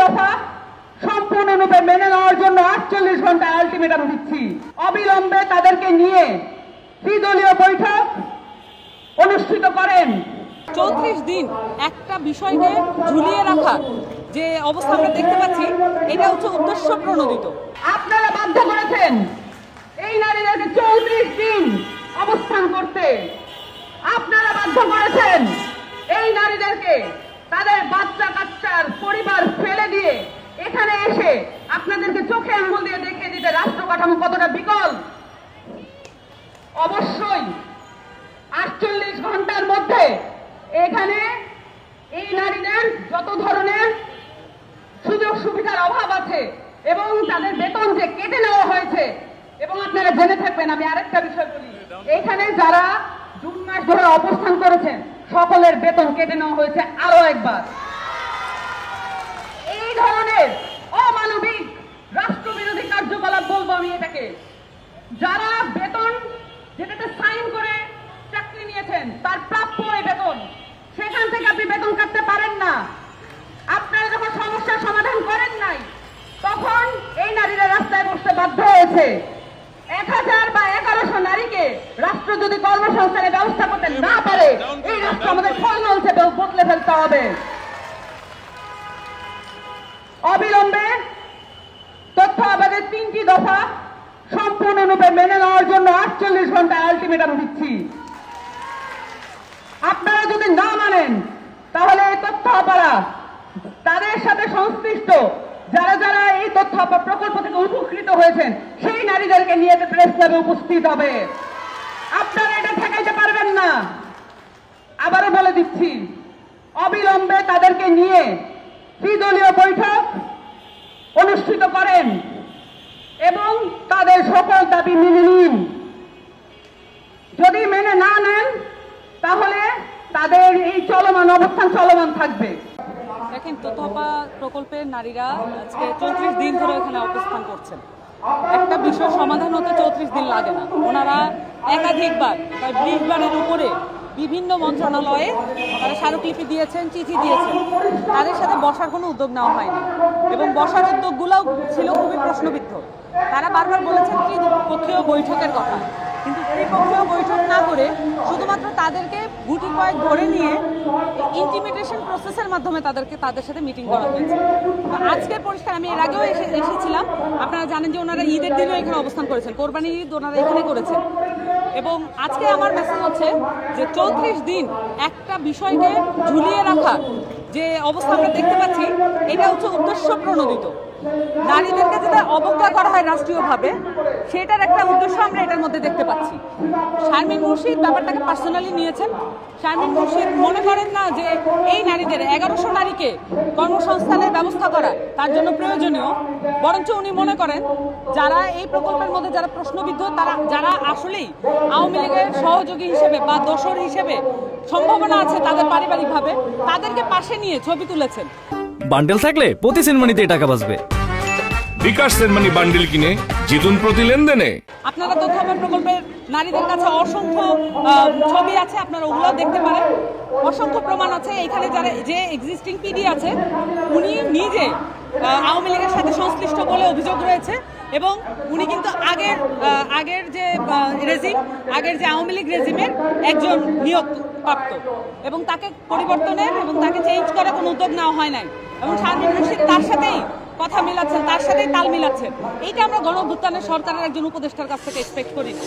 দফা সম্পূর্ণরূপে মেনে নেওয়ার জন্য 48 ঘন্টা আলটিমেটাম দিচ্ছি। অবিলম্বে তাদেরকে নিয়ে ত্রিদলীয় বৈঠক অনুষ্ঠিত করেন। 34 দিন একটা বিষয়কে ঝুলিয়ে রাখার যে অবস্থা আমরা দেখতে পাচ্ছি, এটা হচ্ছে উদ্দেশ্য প্রণোদিত। আপনারা বাধ্য করেছেন এই নারীদেরকে 34 দিন অবস্থান করতে। আপনারা বাধ্য করেছেন এই নারীদেরকে তাদের বাচ্চা কাচ্চার পরিবার ফেলে দিয়ে এখানে এসে আপনাদেরকে চোখে আঙুল দিয়ে দেখিয়ে দিতে রাষ্ট্র কাঠামো কতটা বিকল। অবশ্যই 48 ঘন্টার মধ্যে এখানে এই নারীদের যত ধরনের সুযোগ সুবিধার অভাব আছে এবং তাদের বেতন যে কেটে নেওয়া হয়েছে, এবং আপনারা জেনে থাকবেন, আমি আরেকটা বিষয় বলি, এখানে যারা জুন মাস ধরে অবস্থান করেছেন সকলের বেতন কেটে নেওয়া হয়েছে আরো একবার। এই ধরনের অমানবিক রাষ্ট্রবিরোধী কার্যকলাপ বলবো আমি এটাকে। যারা বেতন যেটাতে সাইন করে চাকরি নিয়েছেন তার প্রাপ্য এই বেতন, সেখান থেকে আপনি বেতন কাটতে পারেন না। আপনারা যখন সমস্যার সমাধান করেন নাই তখন এই নারীরা রাস্তায় বসতে বাধ্য হয়েছে। 1000 বা 1100 নারীকে রাষ্ট্র যদি কর্মসংস্থানের ব্যবস্থা করতে না পারে, এই রাষ্ট্র আমাদের ফলমলছে বদলে ফেলতে হবে। অবিলম্বে তথ্য আবাদের 3টি দফা সম্পূর্ণরূপে মেনে নেওয়ার জন্য 48 ঘন্টা আলটিমেটাম দিচ্ছি। আপনারা যদি না মানেন তাহলে এই তথ্য আপারা তাদের সাথে সংশ্লিষ্ট যারা যারা এই তথ্য প্রকল্প থেকে উপকৃত হয়েছেন সেই নারীদেরকে নিয়ে প্রেস ক্লাবে উপস্থিত হবে। আপনারা এটা ঠেকাইতে পারবেন না। আবারও বলে দিচ্ছি, অবিলম্বে তাদেরকে নিয়ে ত্রিদলীয় বৈঠক অনুষ্ঠিত করেন এবং তাদের সকল দাবি মেনে নিন। যদি মেনে না নেন তাহলে তাদের এই চলমান অবস্থান চলমান থাকবে। দেখেন, তোতপা প্রকল্পের নারীরা আজকে 34 দিন ধরে এখানে অবস্থান করছেন। একটা বিষয় সমাধান হতে 34 দিন লাগে না। ওনারা একাধিকবার, প্রায় 20 বারের উপরে বিভিন্ন মন্ত্রণালয়ে তারা স্মারকলিপি দিয়েছেন, চিঠি দিয়েছেন। তাদের সাথে বসার কোনো উদ্যোগ নেওয়া হয়নি এবং বসার উদ্যোগগুলোও ছিল খুবই প্রশ্নবিদ্ধ। তারা বারবার বলেছেন ত্রিপক্ষীয় বৈঠকের কথা, কিন্তু ত্রিপক্ষীয় বৈঠক না করে শুধুমাত্র তাদেরকে গুটি কয়েক ধরে নিয়ে ইন্টিমিডেশন প্রসেসের মাধ্যমে তাদের সাথে মিটিং করা হয়েছে। আজকের পরিষ্কার, আমি এর আগেও এসেছিলাম, আপনারা জানেন যে ওনারা ঈদের দিনও এখানে অবস্থান করেছেন, কোরবানির ঈদ ওনারা এখানে করেছেন। এবং আজকে আমার মেসেজ হচ্ছে যে 34 দিন একটা বিষয়কে ঝুলিয়ে রাখার যে অবস্থা আমরা দেখতে পাচ্ছি, এটা হচ্ছে উদ্দেশ্য প্রণোদিত। নারীদেরকে যেটা অবজ্ঞা করা হয় রাষ্ট্রীয়ভাবে, সেটার একটা উদ্দেশ্য আমরা এটার মধ্যে দেখতে পাচ্ছি। শারমিন মুর্শিদ ব্যাপারটাকে পার্সোনালি নিয়েছেন। শারমিন মুর্শিদ মনে করেন না যে এই নারীদের 1100 নারীকে কর্মসংস্থানের ব্যবস্থা করা তার জন্য প্রয়োজনীয়, বরঞ্চ উনি মনে করেন যারা এই প্রকল্পের মধ্যে যারা প্রশ্নবিদ্ধ, তারা যারা আসলেই আওয়ামী লীগের সহযোগী হিসেবে বা দোসর হিসেবে সম্ভাবনা আছে তাদের পারিবারিকভাবে, তাদেরকে পাশে নিয়ে ছবি তুলেছেন। বান্ডেল থাকলে প্রতি সেনমানিতে টাকা বাঁচবে। বিকাশ সেনমানি বান্ডেল কিনে জিতুন প্রতি লেনদেনে। আপনারা তোতপা প্রকল্পের নারীদের কাছে অসংখ্য ছবি আছে, আপনারা ওগুলো দেখতে পারেন। অসংখ্য প্রমাণ আছে। এখানে যারা যে এক্সিস্টিং পিডি আছে উনি নিজে আওয়ামী লীগের সাথে সংশ্লিষ্ট বলে অভিযোগ রয়েছে এবং উনি কিন্তু আগের যে রেজিম, আগের যে আওয়ামী লীগ রেজিমের একজন নিয়োগপ্রাপ্ত, এবং তাকে পরিবর্তনের এবং তাকে চেঞ্জ করার কোনো উদ্যোগ নেওয়া হয় নাই। এবং শারমিন মুর্শিদ তার সাথেই কথা মিলাচ্ছেন, তার সাথেই তাল মিলাচ্ছেন। এইটা আমরা গণ অভ্যুত্থানের সরকারের একজন উপদেষ্টার কাছ থেকে এক্সপেক্ট করি না।